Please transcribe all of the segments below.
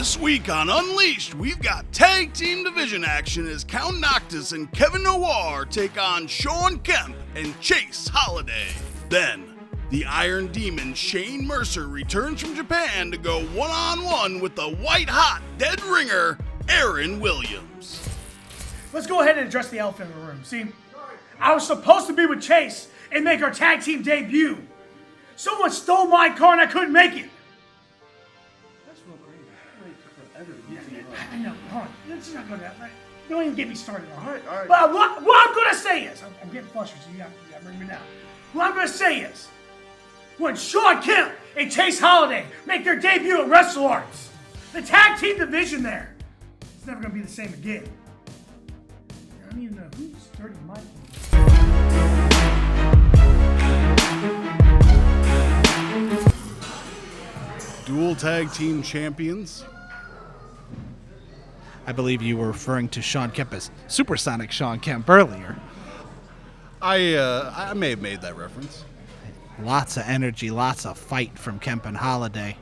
This week on Unleashed, we've got tag team division action as Count Noctis and Kevin Noire take on Shawn, Kemp and Chase Holliday. Then, the Iron Demon Shane Mercer returns from Japan to go one-on-one with the white-hot dead ringer Aaron Williams. Let's go ahead and address the elephant in the room. See, I was supposed to be with Chase and make our tag team debut. Someone stole my car and I couldn't make it. That's real crazy. Forever to get to you. I know, hold on. Let's not go that way. Don't even get me started on it. All right. But what I'm going to say is, I'm getting flustered, so you got to bring me down. What I'm going to say is, when Shawn, Kemp and Chase Holliday make their debut at WrestleARTS, the tag team division there, it's never going to be the same again. I don't even know who's starting my Dual tag team champions. I believe you were referring to Shawn Kemp as Supersonic Shawn Kemp earlier. I may have made that reference. Lots of energy, lots of fight from Kemp and Holliday.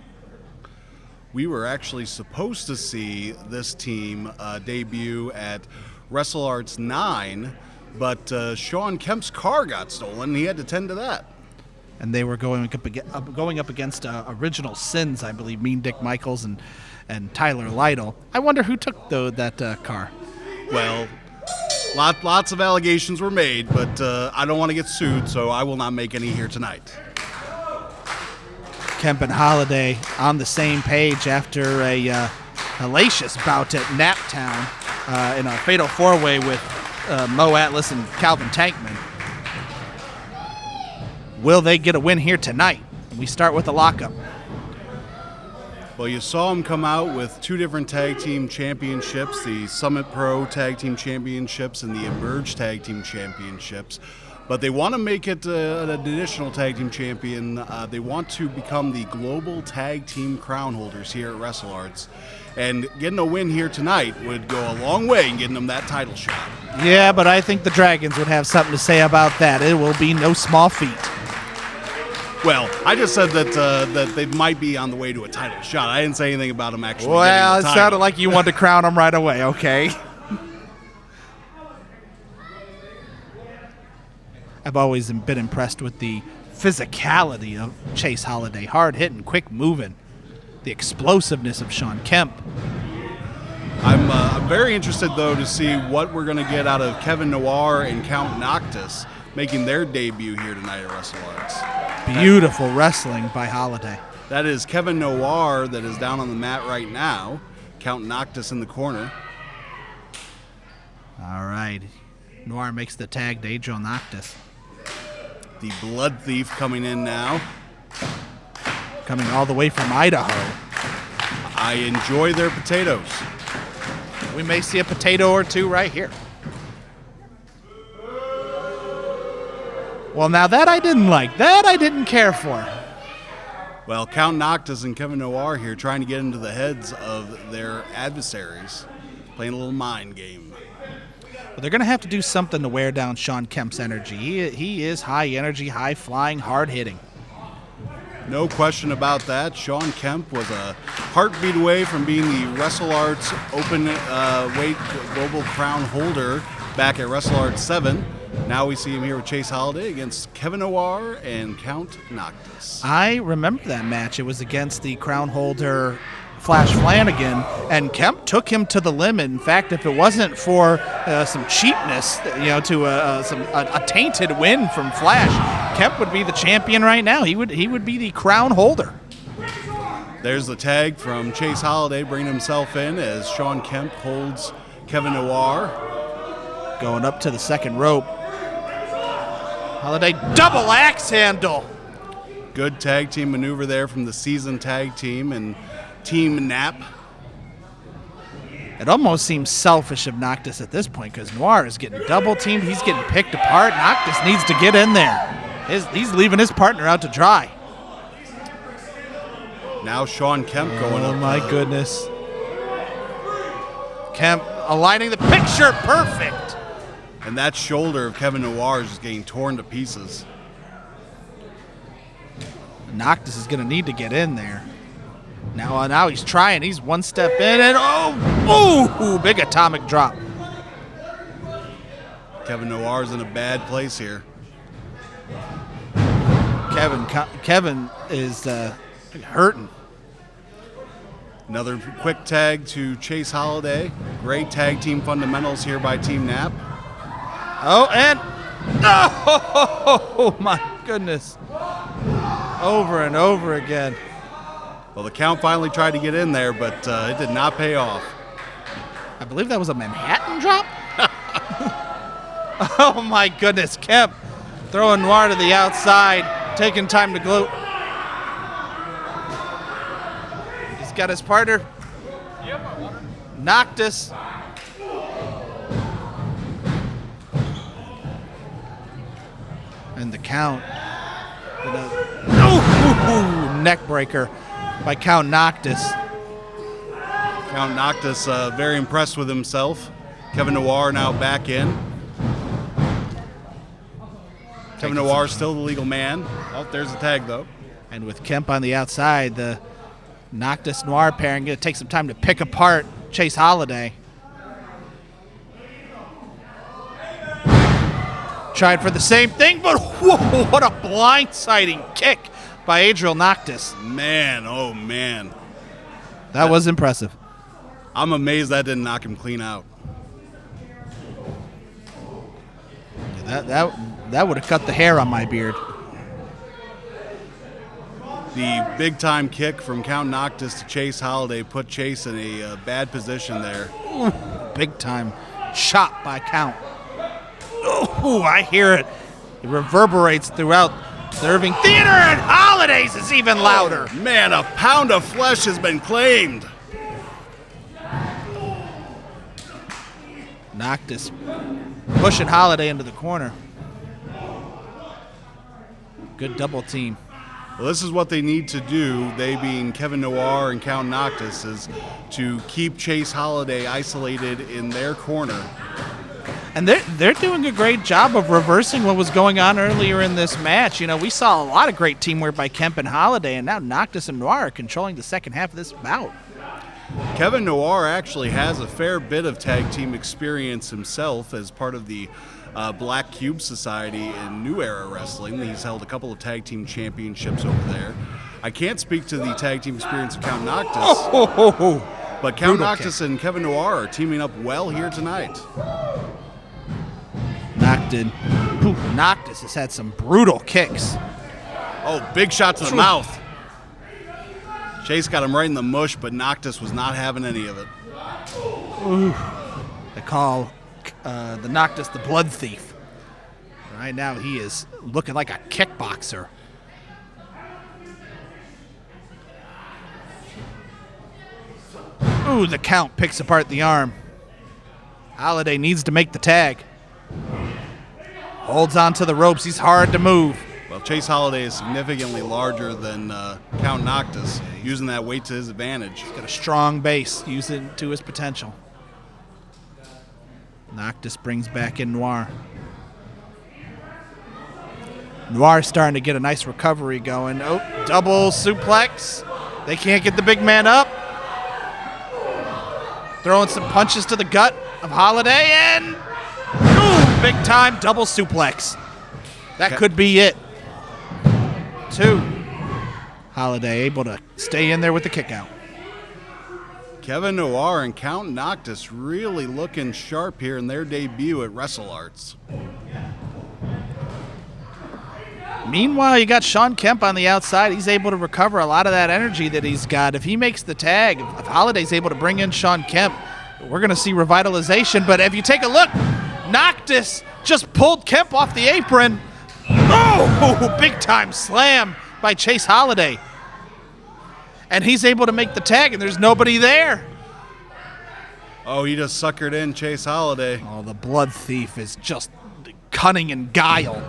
We were actually supposed to see this team debut at WrestleARTS 9, but Shawn Kemp's car got stolen and he had to tend to that. And they were going up against Original Sins, I believe, Mean Dick Michaels and Tyler Lytle. I wonder who took that car. Well, lots of allegations were made, but I don't want to get sued, so I will not make any here tonight. Kemp and Holliday on the same page after a hellacious bout at Naptown in a fatal four-way with Mo Atlas and Calvin Tankman. Will they get a win here tonight? We start with the lockup. Well, you saw them come out with two different tag team championships, the Summit Pro Tag Team Championships and the Emerge Tag Team Championships. But they want to make it an additional tag team champion. They want to become the global tag team crown holders here at WrestleARTS. And getting a win here tonight would go a long way in getting them that title shot. Yeah, but I think the Dragons would have something to say about that. It will be no small feat. Well, I just said that they might be on the way to a title shot. I didn't say anything about them actually Well, getting it the title. sounded like you wanted to crown them right away, okay? I've always been impressed with the physicality of Chase Holliday. Hard-hitting, quick-moving. The explosiveness of Shawn Kemp. I'm very interested, though, to see what we're going to get out of Kevin Noire and Count Noctis making their debut here tonight at WrestleARTS. Beautiful wrestling by Holliday. That is Kevin Noire that is down on the mat right now. Count Noctis in the corner. All right. Noire makes the tag to Adriel Noctis. The Blood Thief coming in now. Coming all the way from Idaho. I enjoy their potatoes. We may see a potato or two right here. Well, now that I didn't like. That I didn't care for. Well, Count Noctis and Kevin Noire here trying to get into the heads of their adversaries. Playing a little mind game. But they're going to have to do something to wear down Shawn Kemp's energy. He is high energy, high flying, hard hitting. No question about that. Shawn Kemp was a heartbeat away from being the WrestleARTS Open Weight Global Crown holder back at WrestleARTS 7. Now we see him here with Chase Holliday against Kevin Noire and Count Noctis. I remember that match. It was against the crown holder Flash Flanagan, and Kemp took him to the limit. In fact, if it wasn't for some cheapness, to a tainted win from Flash, Kemp would be the champion right now. He would be the crown holder. There's the tag from Chase Holliday bringing himself in as Shawn Kemp holds Kevin Noire. Going up to the second rope. Holliday double axe handle. Good tag team maneuver there from the seasoned tag team and Team Nap. It almost seems selfish of Noctis at this point because Noire is getting double teamed. He's getting picked apart. Noctis needs to get in there. He's leaving his partner out to dry. Now Shawn Kemp going up. Oh my goodness. Kemp aligning the picture perfect. And that shoulder of Kevin Noire is just getting torn to pieces. Noctis is going to need to get in there. Now he's trying. He's one step in and oh, big atomic drop. Kevin Noire's in a bad place here. Kevin is hurting. Another quick tag to Chase Holliday. Great tag team fundamentals here by Team Nap. Oh, and oh my goodness. Over and over again. Well, the count finally tried to get in there, but it did not pay off. I believe that was a Manhattan drop. Oh my goodness, Kemp throwing Noire to the outside, taking time to gloat. He's got his partner, Noctis. And the count. Neck breaker by Count Noctis. Count Noctis very impressed with himself. Kevin Noire now back in. Kevin Noire still the legal man. Oh, there's the tag, though. And with Kemp on the outside, the Noctis Noire pairing going to take some time to pick apart Chase Holliday. Tried for the same thing, but whoa, what a blindsiding kick by Adriel Noctis. Man, oh man. That was impressive. I'm amazed that didn't knock him clean out. That would have cut the hair on my beard. The big-time kick from Count Noctis to Chase Holliday put Chase in a bad position there. Ooh, big-time chop by Count. Ooh, I hear it. It reverberates throughout the Irving Theater, and Holiday's is even louder. Oh, man, a pound of flesh has been claimed. Noctis pushing Holliday into the corner. Good double team. Well, this is what they need to do, they being Kevin Noire and Count Noctis, is to keep Chase Holliday isolated in their corner. And they're doing a great job of reversing what was going on earlier in this match. You know, we saw a lot of great teamwork by Kemp and Holliday, and now Noctis and Noire are controlling the second half of this bout. Kevin Noire actually has a fair bit of tag team experience himself as part of the Black Cube Society in New Era Wrestling. He's held a couple of tag team championships over there. I can't speak to the tag team experience of Count Noctis, but Count Noctis and Kevin Noire are teaming up well here tonight. Noctis has had some brutal kicks. Oh, big shot to the mouth. Chase got him right in the mush, but Noctis was not having any of it. Ooh. They call the Noctis the blood thief. Right now he is looking like a kickboxer. Ooh, the count picks apart the arm. Holliday needs to make the tag. Holds on to the ropes. He's hard to move. Well, Chase Holliday is significantly larger than Count Noctis, using that weight to his advantage. He's got a strong base, using it to his potential. Noctis brings back in Noire. Noire starting to get a nice recovery going. Oh, double suplex. They can't get the big man up. Throwing some punches to the gut of Holliday, and ooh, big time double suplex. That could be it. 2. Holliday able to stay in there with the kick out. Kevin Noire and Count Noctis really looking sharp here in their debut at WrestleARTS. Meanwhile, you got Shawn Kemp on the outside. He's able to recover a lot of that energy that he's got. If he makes the tag, if Holliday's able to bring in Shawn Kemp, we're going to see revitalization. But if you take a look, Noctis just pulled Kemp off the apron. Oh, big time slam by Chase Holliday. And he's able to make the tag, and there's nobody there. Oh, he just suckered in Chase Holliday. Oh, the blood thief is just cunning and guile.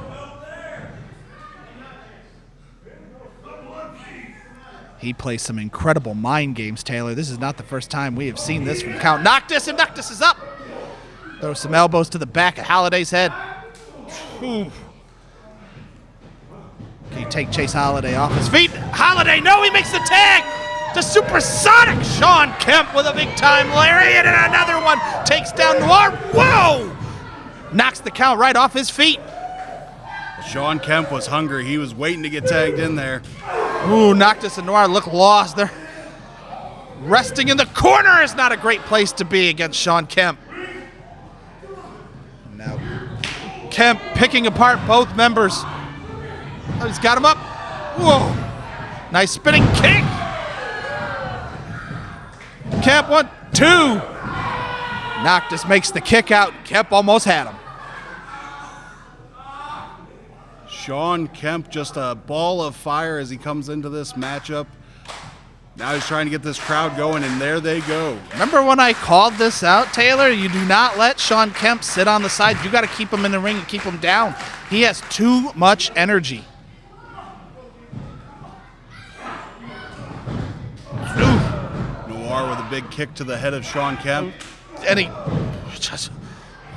He plays some incredible mind games, Taylor. This is not the first time we have seen this from Count Noctis, and Noctis is up. Throw some elbows to the back of Holliday's head. Ooh. Can you take Chase Holliday off his feet? Holliday, no, he makes the tag. to supersonic Shawn Kemp with a big-time lariat, and another one takes down Noire. Whoa! Knocks the count right off his feet. Shawn Kemp was hungry. He was waiting to get tagged in there. Ooh, Noctis and Noire look lost. They're resting in the corner is not a great place to be against Shawn Kemp. Now, Kemp picking apart both members. Oh, he's got him up. Whoa. Nice spinning kick. Kemp 1, 2. Noctis makes the kick out. Kemp almost had him. Shawn Kemp just a ball of fire as he comes into this matchup. Now he's trying to get this crowd going, and there they go. Remember when I called this out, Taylor? You do not let Shawn Kemp sit on the side. You got to keep him in the ring and keep him down. He has too much energy. Noire with a big kick to the head of Shawn Kemp. And he just,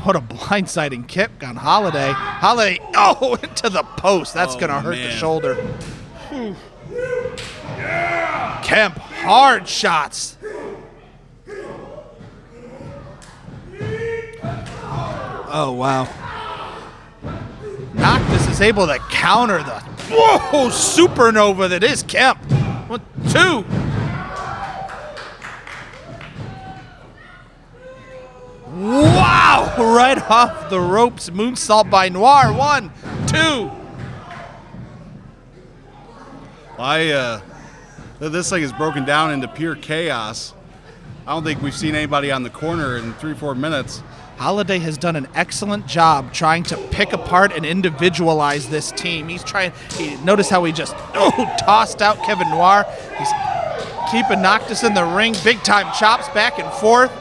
what a blindsiding kick on Holliday. Holliday, oh, into the post. That's going to hurt the shoulder. Kemp, hard shots. Oh, wow. Noctis is able to counter the, whoa, supernova that is Kemp. 1, 2. Wow, right off the ropes, moonsault by Noire. 1, 2. This thing is broken down into pure chaos. I don't think we've seen anybody on the corner in 3-4 minutes. Holliday has done an excellent job trying to pick apart and individualize this team. He's trying, notice how he just tossed out Kevin Noire. He's keeping Noctis in the ring. Big time chops back and forth.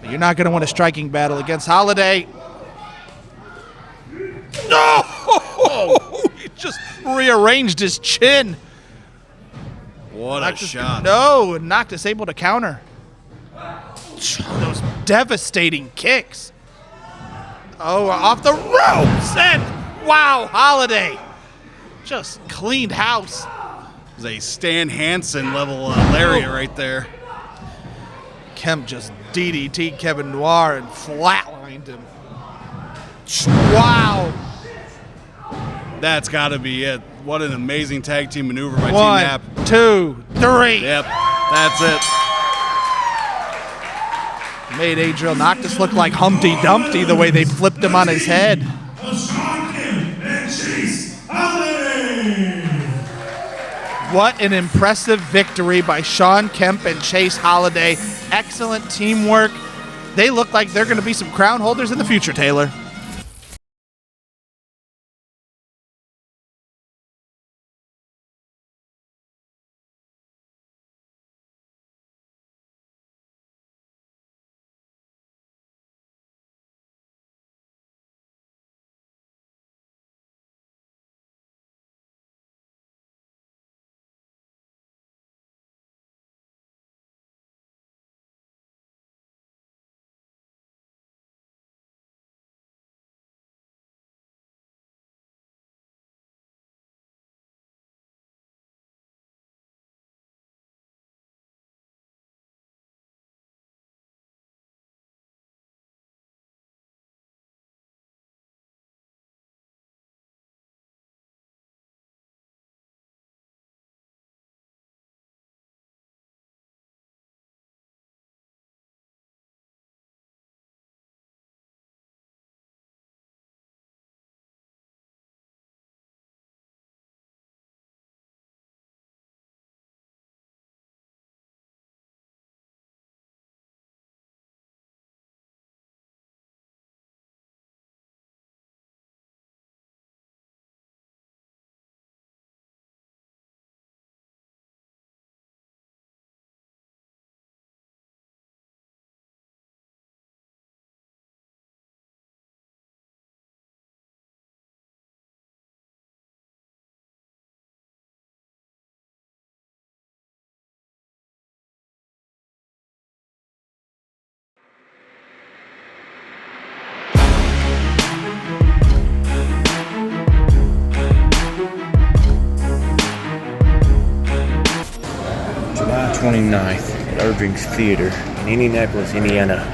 But you're not going to win a striking battle against Holliday. No! He just rearranged his chin. What a shot. No, and Noctis able to counter. Those devastating kicks. Oh, off the ropes. And wow, Holliday just cleaned house. It was a Stan Hansen level lariat right there. Kemp just DDT'd Kevin Noire and flatlined him. Wow. That's got to be it. What an amazing tag team maneuver by Team 1, Nap. 2, 3. Yep, that's it. Made Adriel Noctis look like Humpty Dumpty the way they flipped him on his head. What an impressive victory by Shawn Kemp and Chase Holliday. Excellent teamwork. They look like they're going to be some crown holders in the future, Taylor. 29th at Irving's Theater in Indianapolis, Indiana.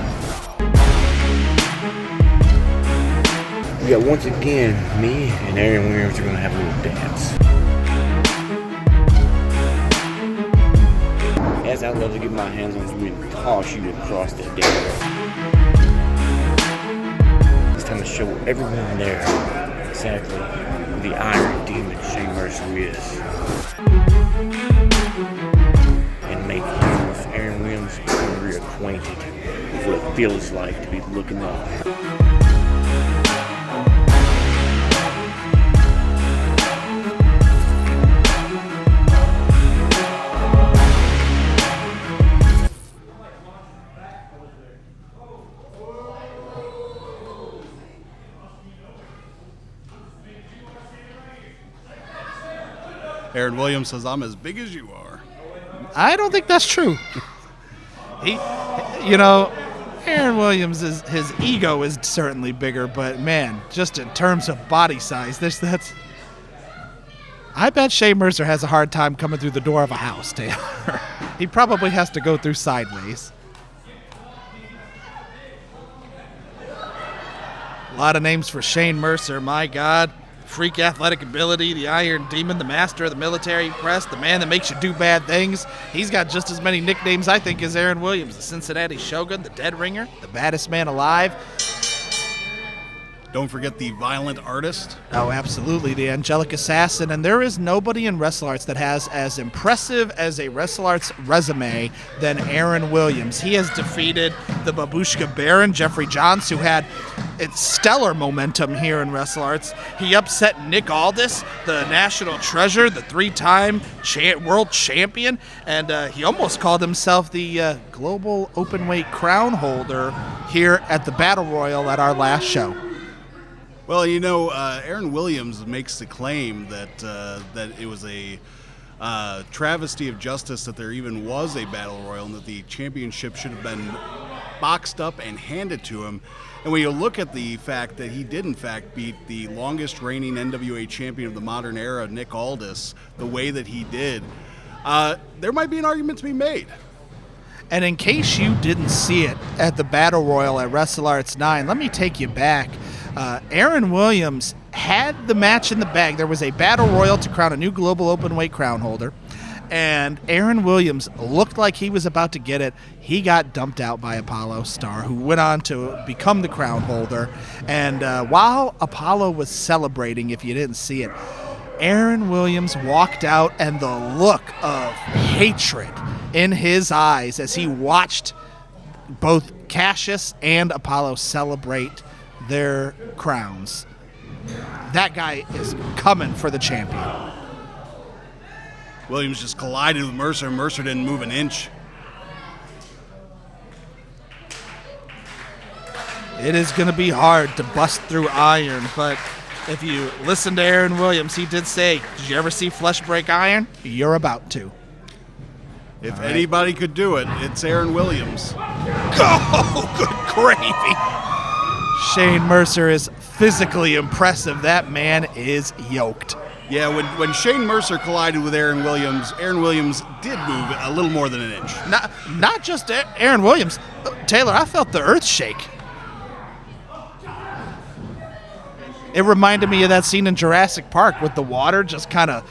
We got, once again, me and Aaron Williams are going to have a little dance. As I love to get my hands on you and toss you across that dance. It's time to show everyone there exactly who the Iron Demon Shane Mercer is. And make him with Aaron Williams become reacquainted with what it feels like to be looking up. Aaron Williams says, I'm as big as you are. I don't think that's true. Aaron Williams, his ego is certainly bigger, but man, just in terms of body size, I bet Shane Mercer has a hard time coming through the door of a house, Taylor. He probably has to go through sideways. A lot of names for Shane Mercer, my God. Freak athletic ability, the Iron Demon, the master of the military press, the man that makes you do bad things. He's got just as many nicknames, I think, as Aaron Williams. The Cincinnati Shogun, the Dead Ringer, the baddest man alive. Don't forget the Violent Artist. Oh, absolutely, the Angelic Assassin. And there is nobody in WrestleARTS that has as impressive as a WrestleARTS resume than Aaron Williams. He has defeated the Babushka Baron, Jeffrey Johns, who had stellar momentum here in WrestleARTS. He upset Nick Aldis, the national treasure, the three-time world champion, and he almost called himself the global openweight crown holder here at the Battle Royal at our last show. Well, Aaron Williams makes the claim that it was a travesty of justice that there even was a Battle Royal and that the championship should have been boxed up and handed to him. And when you look at the fact that he did, in fact, beat the longest reigning NWA champion of the modern era, Nick Aldis, the way that he did, there might be an argument to be made. And in case you didn't see it at the Battle Royal at WrestleARTS 9, let me take you back. Aaron Williams had the match in the bag. There was a Battle Royal to crown a new global openweight crown holder. And Aaron Williams looked like he was about to get it. He got dumped out by Apollo Star, who went on to become the crown holder. And while Apollo was celebrating, if you didn't see it, Aaron Williams walked out, and the look of hatred in his eyes as he watched both Cassius and Apollo celebrate their crowns. That guy is coming for the champion. Williams just collided with Mercer. Mercer didn't move an inch. It is going to be hard to bust through iron, but if you listen to Aaron Williams, he did say, did you ever see flesh break iron? You're about to. If anybody could do it, it's Aaron Williams. Oh, good gravy. Shane Mercer is physically impressive. That man is yoked. Yeah, when Shane Mercer collided with Aaron Williams did move a little more than an inch. Not just Aaron Williams. Taylor, I felt the earth shake. It reminded me of that scene in Jurassic Park with the water just kind of,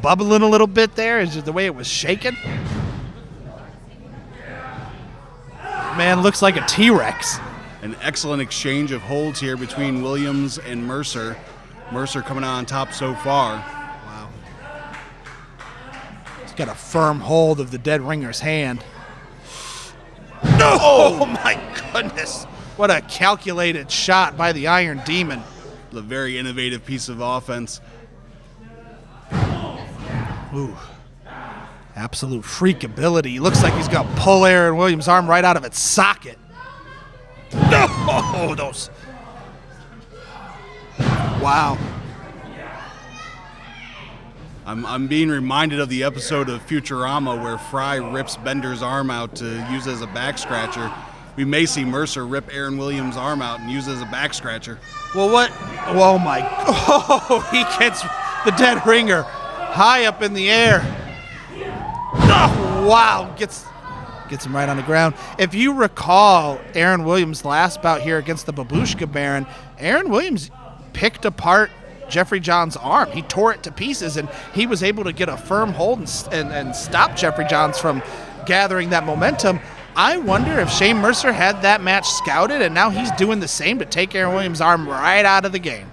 bubbling a little bit there. Is just the way it was shaking. Man looks like a T-Rex. An excellent exchange of holds here between Williams and Mercer. Mercer coming out on top so far. Wow. He's got a firm hold of the Dead Ringer's hand. No! Oh, my goodness. What a calculated shot by the Iron Demon. It's a very innovative piece of offense. Ooh. Absolute freak ability. He looks like he's going to pull Aaron Williams' arm right out of its socket. No! Those... Wow. I'm being reminded of the episode of Futurama where Fry rips Bender's arm out to use as a back scratcher. We may see Mercer rip Aaron Williams' arm out and use it as a back scratcher. Well, what? Oh, my. Oh, he gets the Dead Ringer high up in the air. Oh, wow. Gets him right on the ground. If you recall Aaron Williams' last bout here against the Babushka Baron, Aaron Williams picked apart Jeffrey John's arm. He tore it to pieces, and he was able to get a firm hold and stop Jeffrey Johns from gathering that momentum. I wonder if Shane Mercer had that match scouted, and now he's doing the same to take Aaron Williams' arm right out of the game.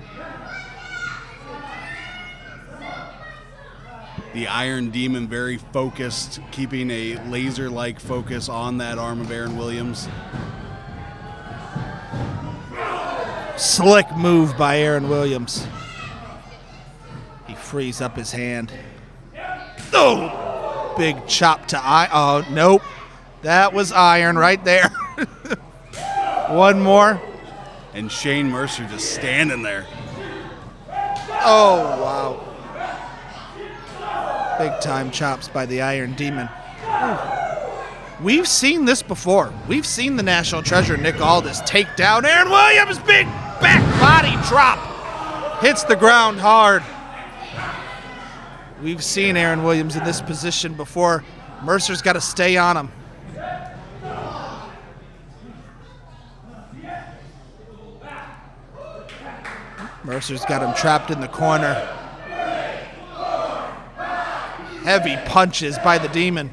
The Iron Demon very focused, keeping a laser-like focus on that arm of Aaron Williams. Slick move by Aaron Williams. He frees up his hand. Oh! Big chop to eye. Oh, nope. That was iron right there. One more. And Shane Mercer just standing there. Oh, wow. Big time chops by the Iron Demon. We've seen this before. We've seen the National Treasure Nick Aldis take down Aaron Williams. Big back body drop. Hits the ground hard. We've seen Aaron Williams in this position before. Mercer's got to stay on him. Mercer's got him trapped in the corner. Heavy punches by the Demon.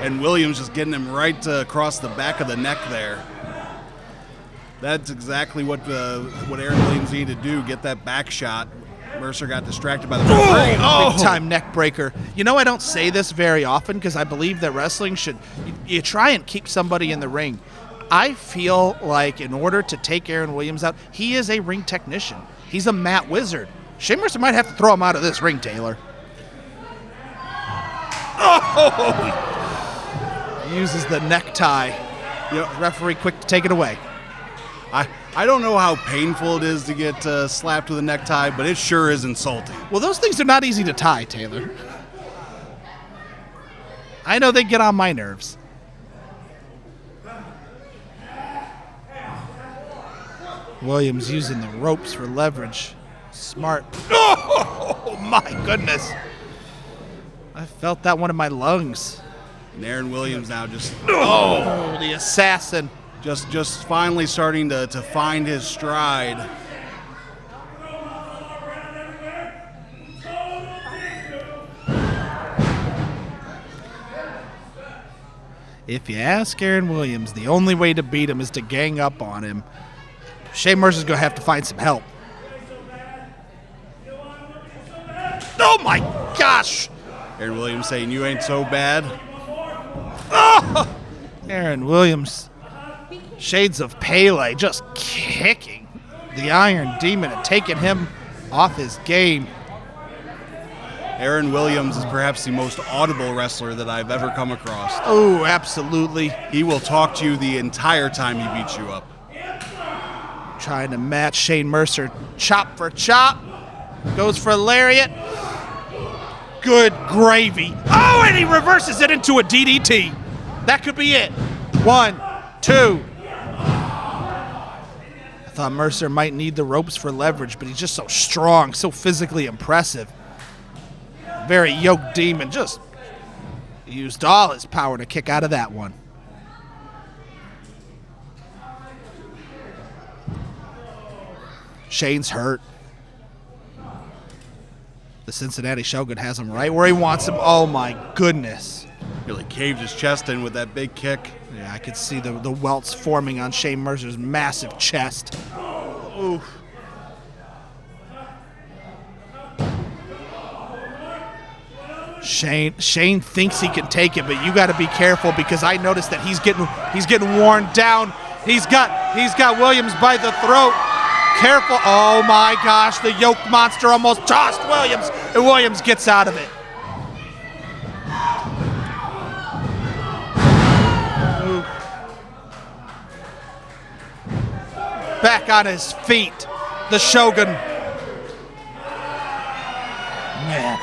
And Williams just getting him right across the back of the neck there. That's exactly what Aaron Williams needed to do, get that back shot. Mercer got distracted by the referee. Oh! Big time neck breaker. You know, I don't say this very often because I believe that wrestling should, you try and keep somebody in the ring. I feel like in order to take Aaron Williams out, he is a ring technician. He's a mat wizard. Shane Mercer might have to throw him out of this ring, Taylor. Oh! He uses the necktie. Yep. Referee quick to take it away. I don't know how painful it is to get slapped with a necktie, but it sure is insulting. Well, those things are not easy to tie, Taylor. I know they get on my nerves. Williams using the ropes for leverage. Smart. Oh, my goodness. I felt that one in my lungs. And Aaron Williams now just... Oh, the assassin. Just finally starting to find his stride. If you ask Aaron Williams, the only way to beat him is to gang up on him. Shane Mercer's going to have to find some help. Oh, my gosh. Aaron Williams saying, "You ain't so bad." Oh! Aaron Williams. Shades of Pele just kicking the Iron Demon and taking him off his game. Aaron Williams is perhaps the most audible wrestler that I've ever come across. Oh, absolutely. He will talk to you the entire time he beats you up. Trying to match Shane Mercer chop for chop. Goes for a lariat. Good gravy. Oh, and he reverses it into a DDT. That could be it. 1, 2. I thought Mercer might need the ropes for leverage, but he's just so strong, so physically impressive. Very yoked Demon, just used all his power to kick out of that one. Shane's hurt. The Cincinnati Shogun has him right where he wants him. Oh my goodness. Really caved his chest in with that big kick. Yeah, I could see the welts forming on Shane Mercer's massive chest. Ooh. Shane thinks he can take it, but you got to be careful because I noticed that he's getting worn down. He's got Williams by the throat. Careful. Oh my gosh, the yoke monster almost tossed Williams, and Williams gets out of it. Ooh. Back on his feet, the Shogun. Man.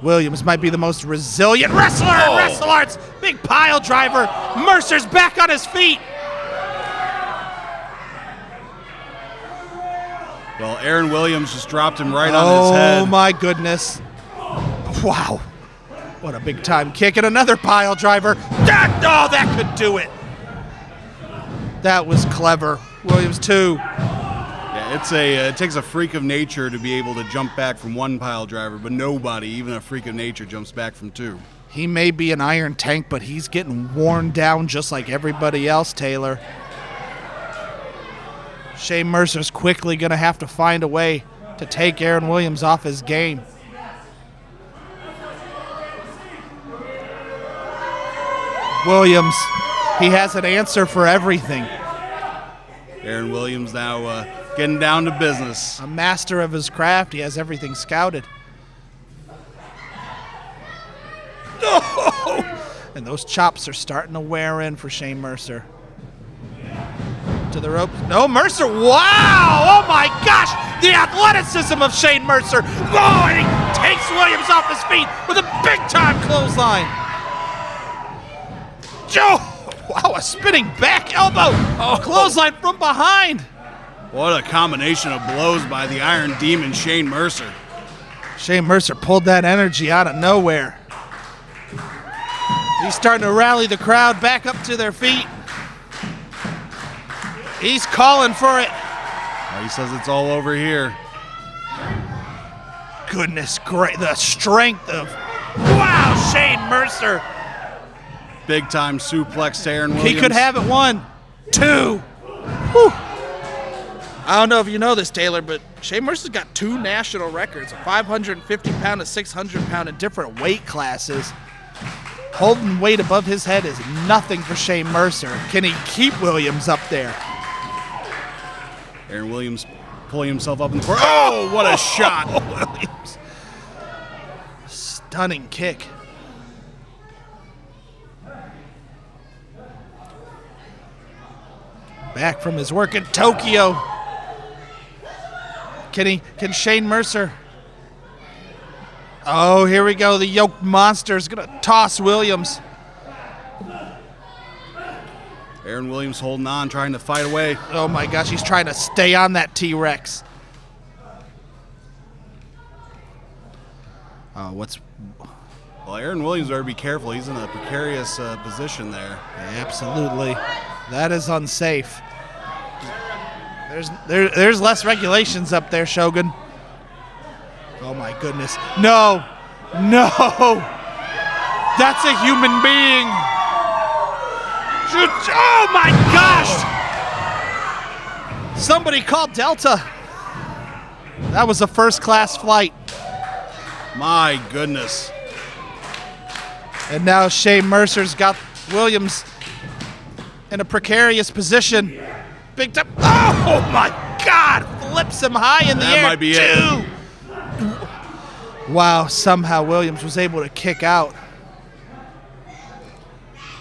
Williams might be the most resilient wrestler in WrestleARTS. Big pile driver. Mercer's back on his feet. Well, Aaron Williams just dropped him right on his head. Oh, my goodness. Wow. What a big-time kick and another pile driver. That could do it. That was clever. Williams, 2. Yeah, it takes a freak of nature to be able to jump back from 1 pile driver, but nobody, even a freak of nature, jumps back from 2. He may be an iron tank, but he's getting worn down just like everybody else, Taylor. Shane Mercer's quickly going to have to find a way to take Aaron Williams off his game. Williams, he has an answer for everything. Aaron Williams now getting down to business. A master of his craft. He has everything scouted. And those chops are starting to wear in for Shane Mercer. To the ropes. No, Mercer. Wow! Oh my gosh! The athleticism of Shane Mercer. Oh, and he takes Williams off his feet with a big-time clothesline. Joe! Wow, a spinning back elbow. Oh, clothesline from behind. What a combination of blows by the Iron Demon, Shane Mercer. Shane Mercer pulled that energy out of nowhere. He's starting to rally the crowd back up to their feet. He's calling for it. He says it's all over here. Goodness great, the strength of, wow, Shane Mercer. Big time suplex to Aaron Williams. He could have it 1, 2. Whew. I don't know if you know this, Taylor, but Shane Mercer's got 2 national records, a 550-pound and 600-pound in different weight classes. Holding weight above his head is nothing for Shane Mercer. Can he keep Williams up there? Aaron Williams pulling himself up in the corner. Oh, what a shot. Williams. Stunning kick. Back from his work in Tokyo. Can Shane Mercer? Oh, here we go. The yoked monster is going to toss Williams. Aaron Williams holding on, trying to fight away. Oh my gosh, he's trying to stay on that T-Rex. Well, Aaron Williams better be careful. He's in a precarious position there. Absolutely. That is unsafe. There's less regulations up there, Shogun. Oh my goodness. No. That's a human being. Oh my gosh. Somebody called Delta. That was a first-class flight. My goodness. And now Shane Mercer's got Williams in a precarious position. Big time. Oh my God! Flips him high in the air. That might be it. Wow, somehow Williams was able to kick out.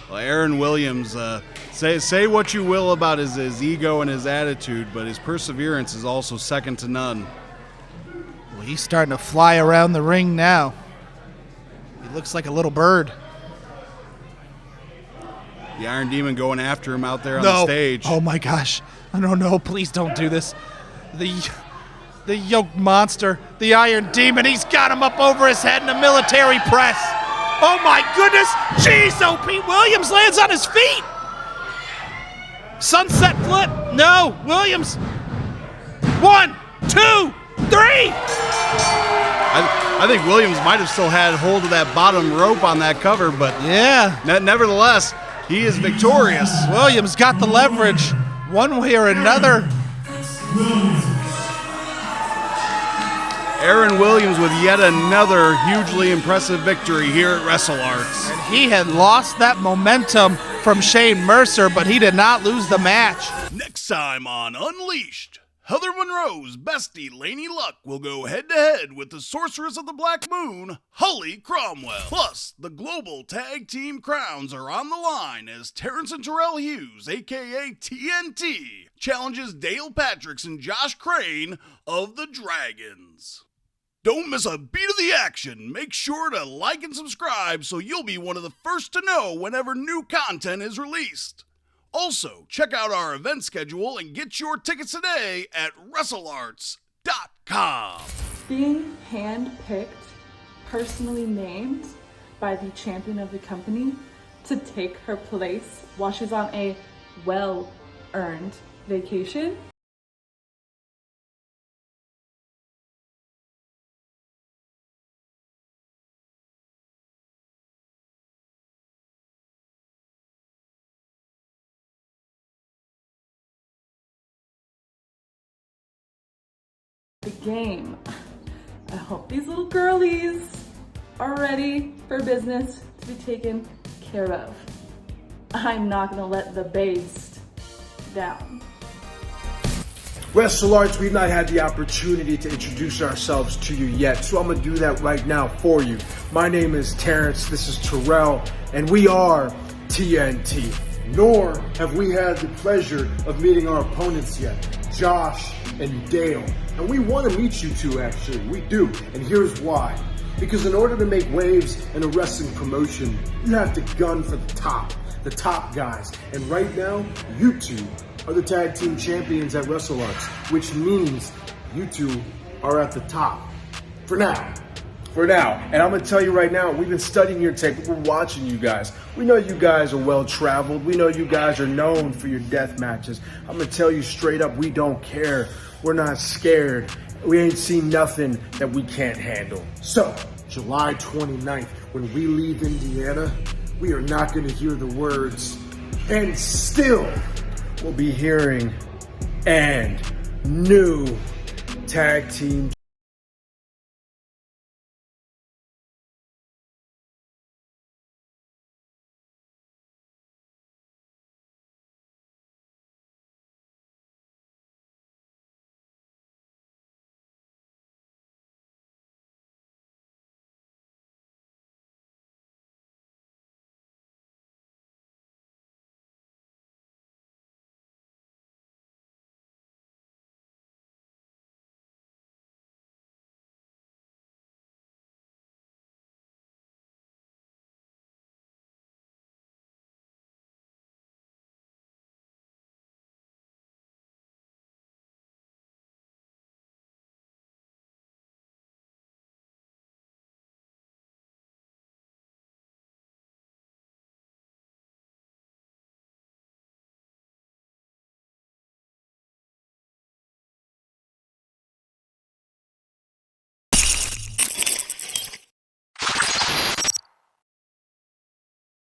Well, Aaron Williams, say what you will about his ego and his attitude, but his perseverance is also second to none. Well, he's starting to fly around the ring now. He looks like a little bird. The Iron Demon going after him out there on the stage. Oh my gosh. I don't know. Please don't do this. The yoked monster, the Iron Demon, he's got him up over his head in a military press. Oh my goodness. Jeez, Pete Williams lands on his feet. Sunset flip. No, Williams. 1, 2, 3. I think Williams might have still had hold of that bottom rope on that cover, but yeah. Nevertheless, he is victorious. Williams got the leverage one way or another. Aaron Williams with yet another hugely impressive victory here at WrestleARTS. And he had lost that momentum from Shane Mercer, but he did not lose the match. Next time on Unleashed, Heather Monroe's bestie Laynie Luck will go head-to-head with the Sorceress of the Black Moon, Holly Cromwell. Plus, the Global Tag Team crowns are on the line as Terrence and Terrelle Hughes, a.k.a. TNT, challenges Dale Patricks and Josh Crane of the Dragons. Don't miss a beat of the action. Make sure to like and subscribe so you'll be one of the first to know whenever new content is released. Also, check out our event schedule and get your tickets today at WrestleARTS WrestleARTS.com. Being handpicked, personally named by the champion of the company to take her place while she's on a well-earned vacation. The game. I hope these little girlies are ready for business to be taken care of. I'm not gonna let the beast down. WrestleARTS, we've not had the opportunity to introduce ourselves to you yet, so I'm gonna do that right now for you. My name is Terrence, this is Terrelle, and we are TNT. Nor have we had the pleasure of meeting our opponents yet, Josh and Dale. And we want to meet you two, actually, we do, and here's why. Because in order to make waves in a wrestling promotion, you have to gun for the top guys. And right now, you two are the tag team champions at WrestleARTS, which means you two are at the top. For now. And I'm going to tell you right now, we've been studying your tape. We're watching you guys. We know you guys are well-traveled. We know you guys are known for your death matches. I'm going to tell you straight up, we don't care. We're not scared. We ain't seen nothing that we can't handle. So, July 29th, when we leave Indiana, we are not going to hear the words, and still we'll be hearing, and new tag team